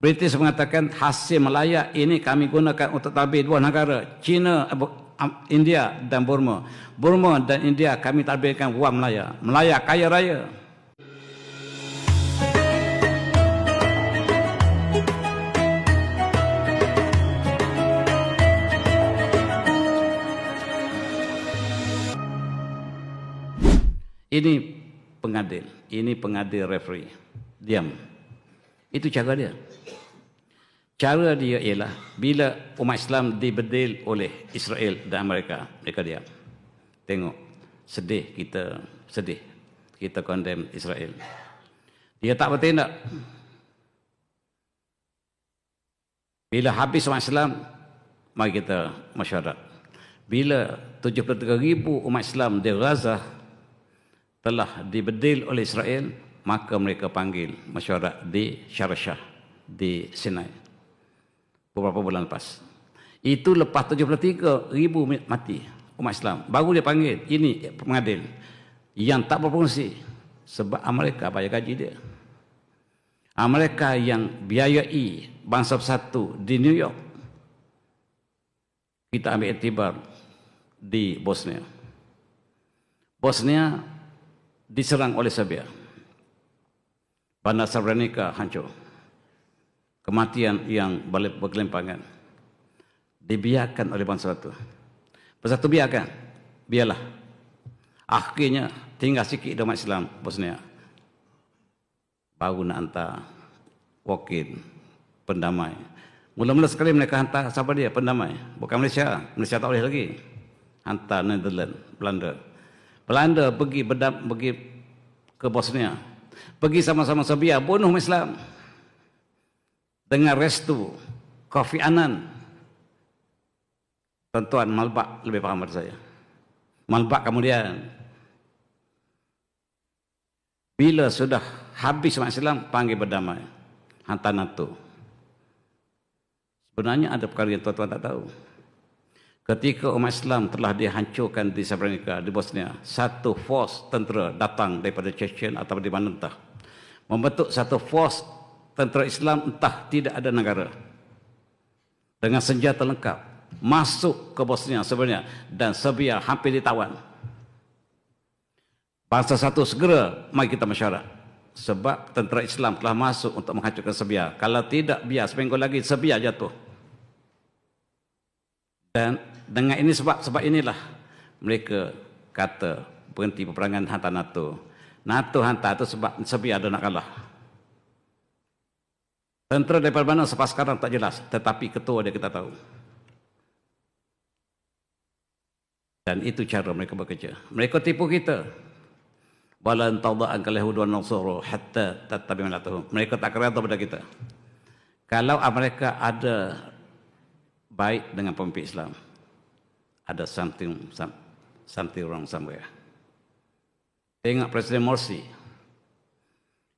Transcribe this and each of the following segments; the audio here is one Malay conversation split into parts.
British mengatakan hasil Malaya ini kami gunakan untuk tabir dua negara, China, India dan Burma. Burma dan India kami tabirkan wang Malaya. Malaya kaya raya. Ini pengadil referee. Diam. Itu cara dia. Cara dia ialah bila umat Islam dibedil oleh Israel dan Amerika, mereka diam. Tengok, sedih. Kita condemn Israel. Dia tak bertindak. Bila habis umat Islam, mari kita mesyuarat. Bila 73,000 umat Islam di Gaza telah dibedil oleh Israel, maka mereka panggil mesyuarat di Sharjah, di Sinai. Beberapa bulan lepas. Itu lepas 73,000 mati umat Islam. Baru dia panggil, ini pengadil yang tak berfungsi. Sebab Amerika bayar gaji dia. Amerika yang biayai bangsa bersatu di New York. Kita ambil iktibar di Bosnia. Bosnia diserang oleh Serbia. Bandar Srebrenica hancur. Kematian yang bergelimpangan. Dibiarkan oleh bangsa itu. Bersatu biarkan. Biarlah. Akhirnya tinggal sikit umat Islam Bosnia. Baru nak hantar wakil pendamai. Mula-mula sekali mereka hantar siapa dia? Pendamai. Bukan Malaysia. Malaysia tak boleh lagi. Hantar Netherlands, Belanda. Belanda pergi ke Bosnia. Pergi sama-sama Serbia bunuh Islam. Dengan restu Kofi Annan. Tuan-tuan, Malbak lebih faham pada saya. Malbak kemudian bila sudah habis umat Islam, panggil berdamai. Hantar NATO. Sebenarnya ada perkara yang tuan-tuan tak tahu. Ketika umat Islam telah dihancurkan di Srebrenica, di Bosnia, satu force tentera datang daripada Chechen atau di mana entah. Membentuk satu force tentera Islam entah tidak ada negara. Dengan senjata lengkap. Masuk ke Bosnia sebenarnya. Dan Serbia hampir ditawan. Bangsa satu segera, mari kita mesyuarat. Sebab tentera Islam telah masuk untuk menghancurkan Serbia. Kalau tidak, biar seminggu lagi Serbia jatuh. Dan dengan ini sebab inilah mereka kata berhenti peperangan, hantar NATO. NATO hantar itu sebab Serbia ada nak kalah. Tentera daripada mana sampai sekarang tak jelas, tetapi ketua dia kita tahu. Dan itu cara mereka bekerja. Mereka tipu kita. Walan tada'an kalyahudu wan nasara hatta tattabi'a millatahum. Mereka tak kira pada kita. Kalau mereka ada baik dengan pemimpin Islam, ada something wrong somewhere. Tengok Presiden Morsi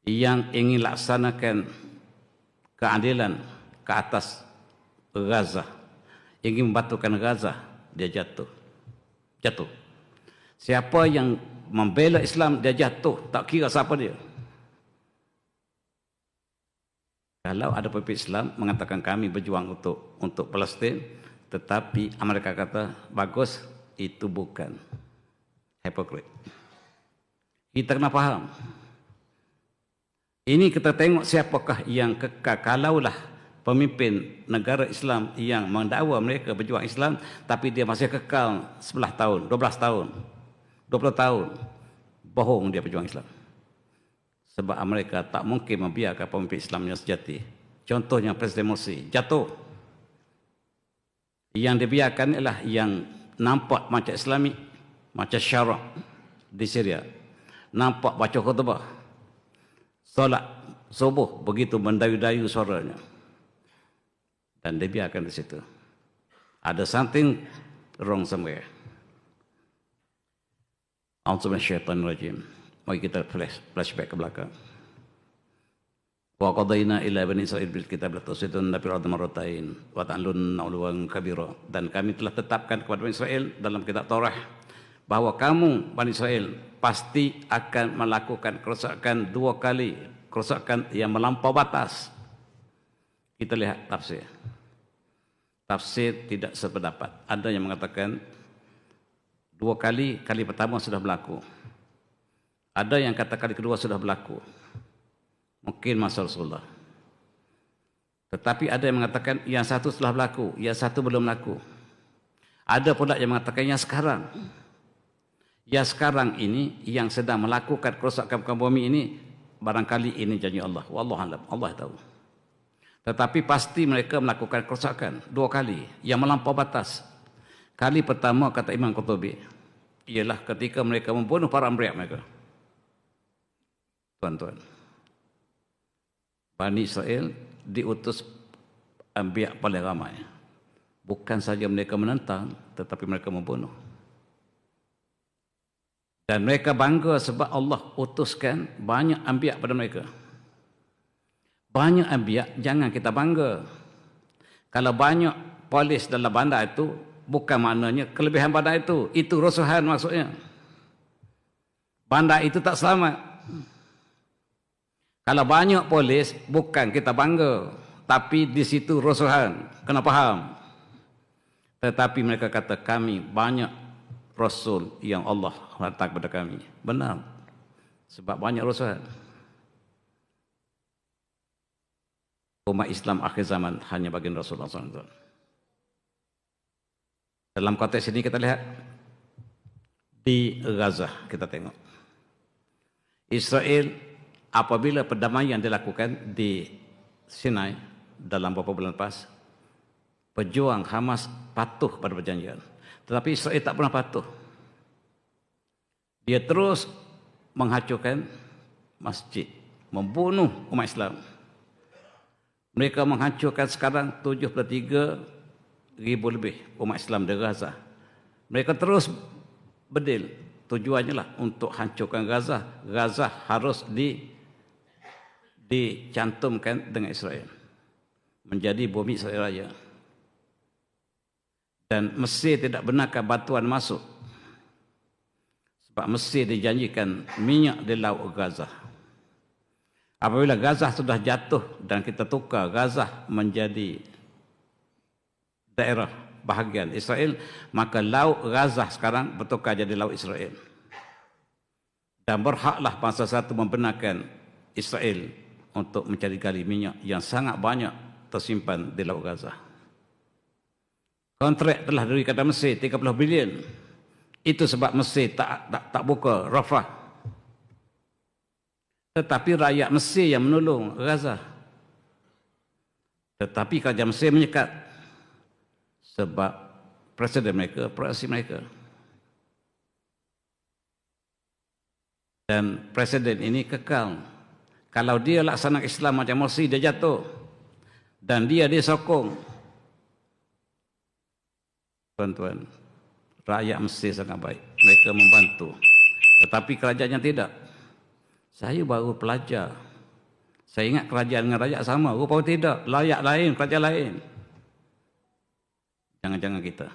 yang ingin laksanakan keadilan ke atas Gaza, ingin membatukan Gaza, dia jatuh. Siapa yang membela Islam, dia jatuh, tak kira siapa dia. Kalau ada pemimpin Islam mengatakan kami berjuang untuk Palestin, tetapi Amerika kata bagus, itu bukan hypocrite. Kita kena faham. Ini kita tengok siapakah yang kekal. Kalaulah pemimpin negara Islam yang mendakwa mereka berjuang Islam, tapi dia masih kekal 11 tahun, 12 tahun, 20 tahun, bohong dia berjuang Islam. Sebab Amerika tak mungkin membiarkan pemimpin Islam yang sejati. Contohnya Presiden Morsi jatuh. Yang dibiarkan ialah yang nampak macam Islamik, macam Syarak di Syria. Nampak baca khutbah, solat subuh begitu mendayu-dayu suaranya. Dan dibiarkan di situ. Ada something wrong somewhere. A'udzubillahiminasyaitanirrajim. Mari kita flashback ke belakang. Wa qadaina ila bani Israil bil kitab la tusidun fil ardi marratain wa ta'lun 'uluwan kabira. Dan kami telah tetapkan kepada Bani Israel dalam kitab Taurat bahawa kamu Bani Israel pasti akan melakukan kerosakan 2 kali, kerosakan yang melampau batas. Kita lihat tafsir. Tafsir tidak sependapat. Ada yang mengatakan 2 kali, kali pertama sudah berlaku. Ada yang kata kali kedua sudah berlaku. Mungkin masa Rasulullah. Tetapi ada yang mengatakan yang satu telah berlaku, yang satu belum berlaku. Ada pula yang mengatakan yang sekarang. Yang sekarang ini, yang sedang melakukan kerosakan bumi ini, barangkali ini janji Allah. Wallahu a'lam, Allah tahu. Tetapi pasti mereka melakukan kerosakan 2 kali yang melampau batas. Kali pertama kata Imam Qurtubi ialah ketika mereka membunuh para anbiya mereka. Tuan-tuan, Bani Israel diutus anbiya paling ramai. Bukan saja mereka menentang, tetapi mereka membunuh. Dan mereka bangga sebab Allah utuskan banyak anbiya pada mereka. Banyak anbiya, jangan kita bangga. Kalau banyak polis dalam bandar itu, bukan maknanya kelebihan bandar itu. Itu rusuhan maksudnya. Bandar itu tak selamat. Kalau banyak polis, bukan kita bangga. Tapi di situ rusuhan. Kena faham. Tetapi mereka kata kami banyak Rasul yang Allah hantar kepada kami. Benar. Sebab banyak rusuhan. Umat Islam akhir zaman hanya bagian Rasulullah SAW. Dalam konteks ini kita lihat di Gaza, kita tengok Israel apabila perdamaian dilakukan di Sinai dalam beberapa bulan lepas, pejuang Hamas patuh pada perjanjian, tetapi Israel tak pernah patuh. Dia terus menghancurkan masjid, membunuh umat Islam. Mereka menghancurkan sekarang 73,000 lebih umat Islam di Gaza. Mereka terus berdil. Tujuannya lah untuk hancurkan Gaza. Gaza harus dicantumkan dengan Israel. Menjadi bumi Israel Raya. Dan Mesir tidak benarkan bantuan masuk. Sebab Mesir dijanjikan minyak di laut Gaza. Apabila Gaza sudah jatuh dan kita tukar Gaza menjadi daerah bahagian Israel, maka laut Gaza sekarang bertukar jadi laut Israel. Dan berhaklah bangsa satu membenarkan Israel untuk mencari gali minyak yang sangat banyak tersimpan di laut Gaza. Kontrak telah diberikan kepada Mesir 30 bilion. Itu sebab Mesir tak buka Rafah. Tetapi rakyat Mesir yang menolong Gaza. Tetapi kerajaan Mesir menyekat. Sebab presiden mereka, praksi mereka. Dan presiden ini kekal. Kalau dia laksana Islam macam Morsi, dia jatuh. Dan dia disokong. Tuan-tuan, rakyat Mesir sangat baik. Mereka membantu. Tetapi kerajaannya tidak. Saya baru pelajar. Saya ingat kerajaan dengan rakyat sama. Rupanya tidak. Layak lain, kerajaan lain. Jangan-jangan kita.